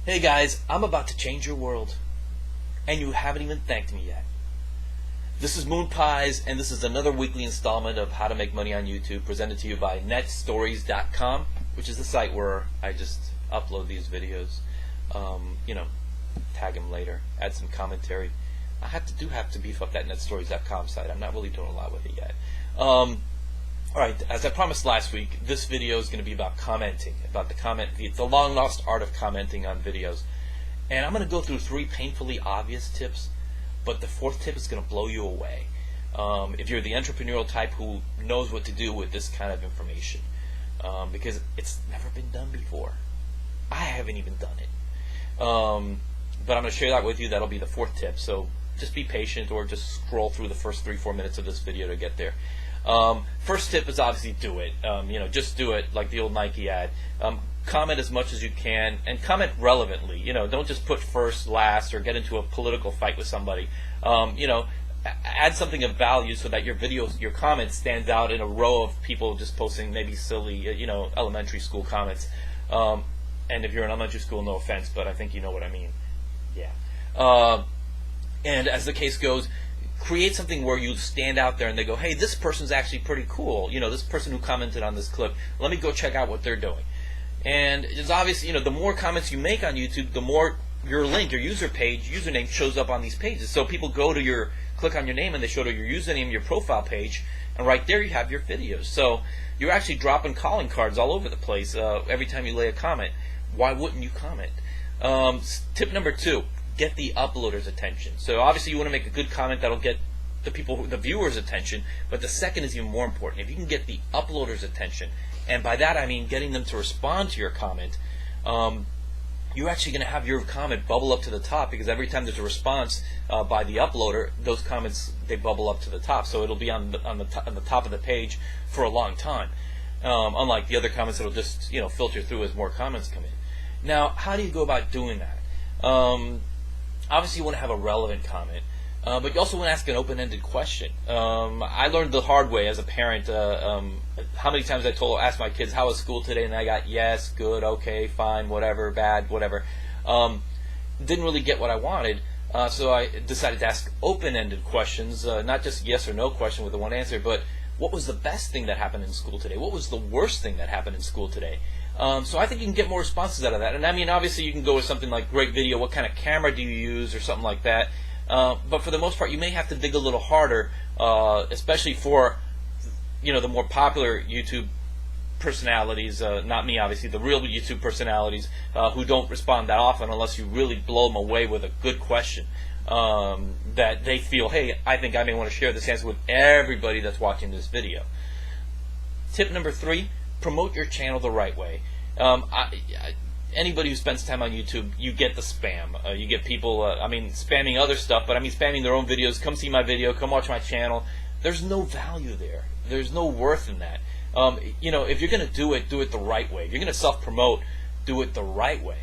Hey guys, I'm about to change your world, and you haven't even thanked me yet. This is Moon Pies, and this is another weekly installment of How to Make Money on YouTube, presented to you by netstories.com, which is the site where I just upload these videos. Tag them later, add some commentary. I have to beef up that netstories.com site. I'm not really doing a lot with it yet. Alright, as I promised last week, this video is going to be about commenting, about the long lost art of commenting on videos. And I'm going to go through 3 painfully obvious tips, but the 4th tip is going to blow you away. If you're the entrepreneurial type who knows what to do with this kind of information, because it's never been done before. I haven't even done it. But I'm going to share that with you. That'll be the 4th tip. So just be patient, or just scroll through the first 3-4 minutes of this video to get there. First tip is obviously do it. Just do it, like the old Nike ad. Comment as much as you can, and comment relevantly. Don't just put first, last, or get into a political fight with somebody. Add something of value so that your comment stands out in a row of people just posting maybe silly, elementary school comments. And if you're in elementary school, no offense, but I think you know what I mean. Yeah. And as the case goes, create something where you stand out there and they go, hey, this person's actually pretty cool. This person who commented on this clip, let me go check out what they're doing. And it's obvious, the more comments you make on YouTube, the more your link, your username shows up on these pages. So people go to click on your name and they show to your username, your profile page, and right there you have your videos. So you're actually dropping calling cards all over the place every time you lay a comment. Why wouldn't you comment? Tip number 2. Get the uploader's attention. So obviously you want to make a good comment that'll get the viewers' attention, but the second is even more important. If you can get the uploader's attention, and by that I mean getting them to respond to your comment, you're actually going to have your comment bubble up to the top, because every time there's a response by the uploader, those comments, they bubble up to the top, so it'll be on the top of the page for a long time. Unlike the other comments, that'll just filter through as more comments come in. Now, how do you go about doing that? Obviously, you want to have a relevant comment, but you also want to ask an open-ended question. I learned the hard way as a parent. How many times I asked my kids, "How was school today?" and I got yes, good, okay, fine, whatever, bad, whatever. Didn't really get what I wanted, so I decided to ask open-ended questions, not just yes or no question with the one answer, but what was the best thing that happened in school today? What was the worst thing that happened in school today? So I think you can get more responses out of that. And I mean, obviously you can go with something like great video, what kind of camera do you use, or something like that. But for the most part, you may have to dig a little harder, especially for the more popular YouTube personalities, not me obviously, the real YouTube personalities who don't respond that often unless you really blow them away with a good question that they feel, hey, I think I may want to share this answer with everybody that's watching this video. Tip number 3. Promote your channel the right way. Anybody who spends time on YouTube, you get the spam. You get people, spamming other stuff, but spamming their own videos. Come see my video, come watch my channel. There's no value there. There's no worth in that. If you're going to do it the right way. If you're going to self-promote, do it the right way.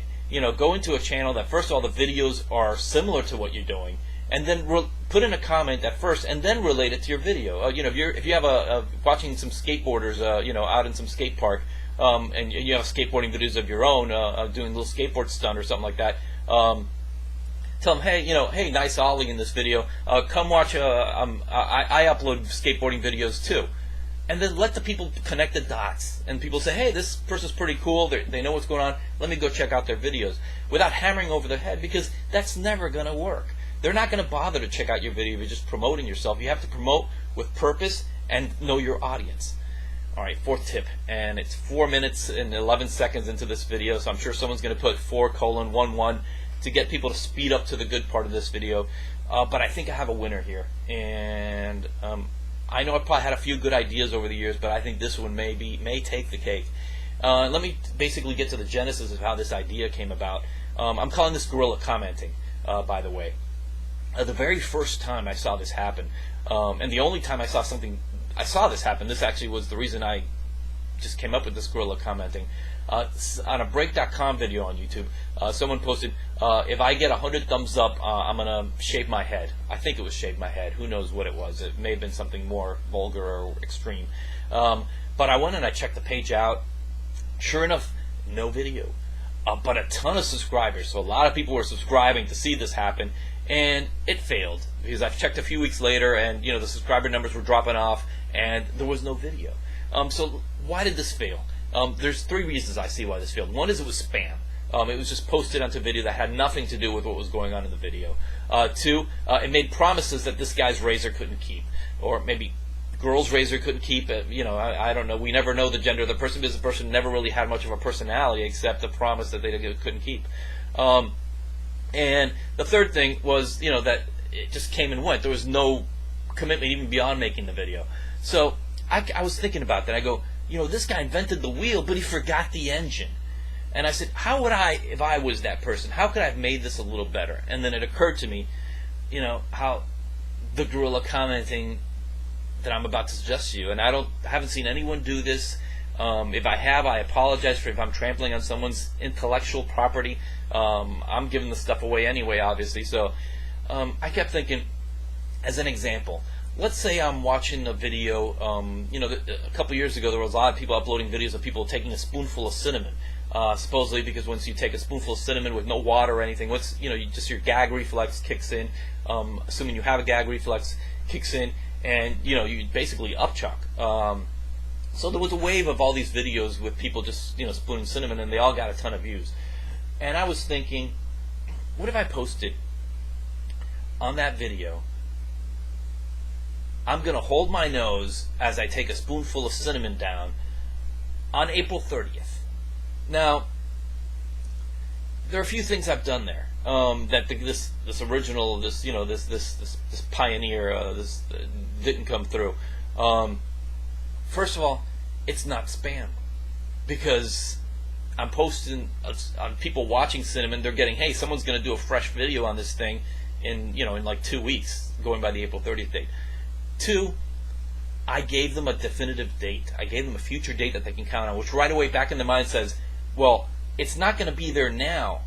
Go into a channel that, first of all, the videos are similar to what you're doing, and then put in a comment at first, and then relate it to your video. If you have watching some skateboarders, out in some skate park, and you have skateboarding videos of your own, doing a little skateboard stunt or something like that, tell them, hey, nice ollie in this video. Come watch. I upload skateboarding videos too, and then let the people connect the dots. And people say, hey, this person's pretty cool. They know what's going on. Let me go check out their videos, without hammering over their head, because that's never going to work. They're not going to bother to check out your video if you're just promoting yourself. You have to promote with purpose and know your audience. Alright, 4th tip, and it's 4 minutes and 11 seconds into this video, so I'm sure someone's going to put 4:11 to get people to speed up to the good part of this video. But I think I have a winner here, and I know I've probably had a few good ideas over the years, but I think this one may take the cake. Let me basically get to the genesis of how this idea came about. I'm calling this guerrilla commenting, by the way. The very first time I saw this happen, and the only time I saw this happen, this actually was the reason I just came up with this guerrilla commenting. On a break.com video on YouTube, someone posted, if I get 100 thumbs up, I'm going to shave my head. I think it was shave my head. Who knows what it was. It may have been something more vulgar or extreme. But I went and I checked the page out. Sure enough, no video. but a ton of subscribers. So a lot of people were subscribing to see this happen, and it failed because I've checked a few weeks later, and the subscriber numbers were dropping off, and there was no video. So why did this fail? There's 3 reasons I see why this failed. One is it was spam. It was just posted onto video that had nothing to do with what was going on in the video. 2, it made promises that this guy's razor couldn't keep, or maybe girl's razor couldn't keep it. I don't know. We never know the gender of the person because the person never really had much of a personality except a promise that they couldn't keep. And the third thing was, that it just came and went. There was no commitment even beyond making the video. So I was thinking about that. I go, this guy invented the wheel, but he forgot the engine. And I said, how would I, if I was that person, how could I have made this a little better? And then it occurred to me, how the guerrilla commenting that I'm about to suggest to you, and I haven't seen anyone do this. If I have, I apologize for if I'm trampling on someone's intellectual property. I'm giving the stuff away anyway, obviously. So I kept thinking, as an example, let's say I'm watching a video. A couple years ago, there was a lot of people uploading videos of people taking a spoonful of cinnamon. Supposedly because once you take a spoonful of cinnamon with no water or anything, just your gag reflex kicks in. Assuming you have a gag reflex, kicks in, and you basically upchuck. So there was a wave of all these videos with people just spooning cinnamon, and they all got a ton of views. And I was thinking, what if I posted on that video, I'm gonna hold my nose as I take a spoonful of cinnamon down on April 30th. Now, there are a few things I've done there that this original, this pioneer, didn't come through. First of all, it's not spam because I'm posting on people watching cinnamon. They're getting, hey, someone's going to do a fresh video on this thing in like 2 weeks, going by the April 30th date. 2, I gave them a definitive date. I gave them a future date that they can count on, which right away back in the mind says, well, it's not going to be there now,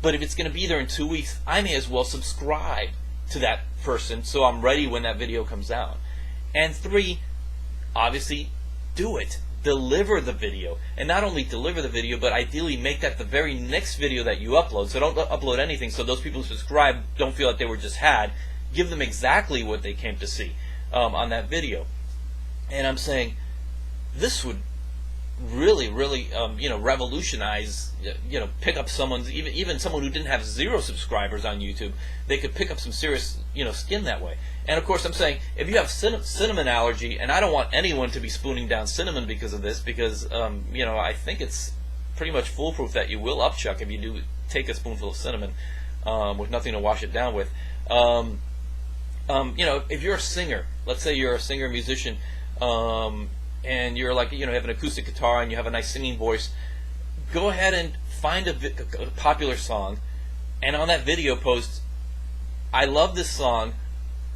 but if it's going to be there in 2 weeks, I may as well subscribe to that person so I'm ready when that video comes out. And 3, obviously, do it. Deliver the video. And not only deliver the video, but ideally make that the very next video that you upload. So don't upload anything so those people who subscribe don't feel like they were just had. Give them exactly what they came to see on that video. And I'm saying this would really revolutionize, pick up someone's, even someone who didn't have 0 subscribers on YouTube. They could pick up some serious skin that way. And of course I'm saying, if you have cinnamon allergy, and I don't want anyone to be spooning down cinnamon because of this, because I think it's pretty much foolproof that you will upchuck if you do take a spoonful of cinnamon with nothing to wash it down with. If you're a singer, let's say you're a singer musician, and you're like, you have an acoustic guitar and you have a nice singing voice, go ahead and find a popular song, and on that video post, I love this song,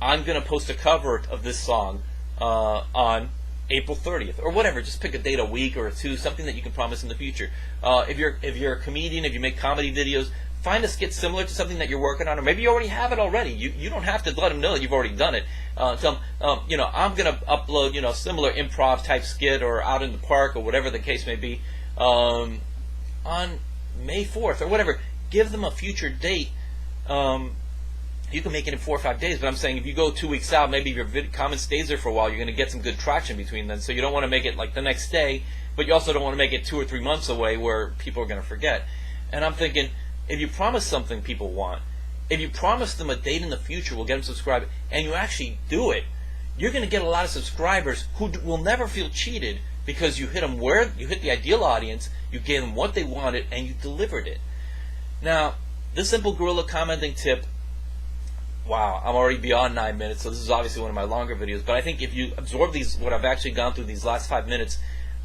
I'm going to post a cover of this song on April 30th, or whatever. Just pick a date, a week or 2, something that you can promise in the future. If you're a comedian, if you make comedy videos, find a skit similar to something that you're working on, or maybe you already have it already. You don't have to let them know that you've already done it. Tell them, I'm going to upload, a similar improv type skit, or out in the park, or whatever the case may be, on May 4th, or whatever. Give them a future date. You can make it in 4 or 5 days, but I'm saying if you go 2 weeks out, maybe if your comment stays there for a while, you're going to get some good traction between them. So you don't want to make it like the next day, but you also don't want to make it 2 or 3 months away where people are going to forget. And I'm thinking, if you promise something people want, if you promise them a date in the future will get them subscribed, and you actually do it, you're going to get a lot of subscribers who will never feel cheated because you hit them where you hit the ideal audience, you gave them what they wanted, and you delivered it. Now, this simple guerrilla commenting tip, wow, I'm already beyond 9 minutes, so this is obviously one of my longer videos, but I think if you absorb what I've actually gone through these last 5 minutes,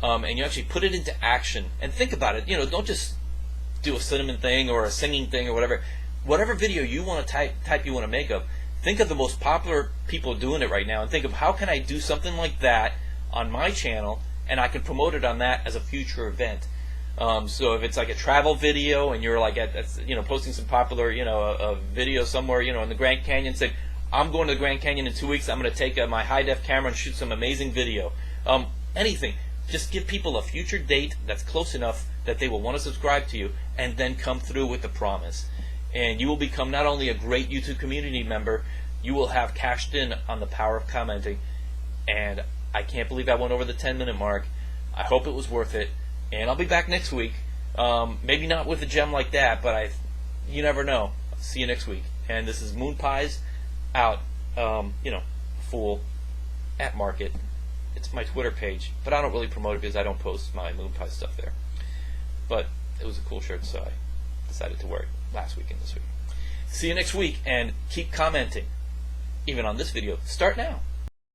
and you actually put it into action, and think about it, don't just do a cinnamon thing or a singing thing or whatever video you want to type you want to make of, think of the most popular people doing it right now, and think of how can I do something like that on my channel, and I can promote it on that as a future event. So if it's like a travel video and you're like posting some popular a video somewhere in the Grand Canyon, saying I'm going to the Grand Canyon in 2 weeks, I'm going to take my high def camera and shoot some amazing video. Anything. Just give people a future date that's close enough that they will want to subscribe to you, and then come through with the promise. And you will become not only a great YouTube community member, you will have cashed in on the power of commenting. And I can't believe I went over the 10-minute mark. I hope it was worth it. And I'll be back next week. Maybe not with a gem like that, but you never know. See you next week. And this is Moon Pies out, Fool at Market. It's my Twitter page, but I don't really promote it because I don't post my Moon Pie stuff there. But it was a cool shirt, so I decided to wear it last week and this week. See you next week, and keep commenting. Even on this video. Start now.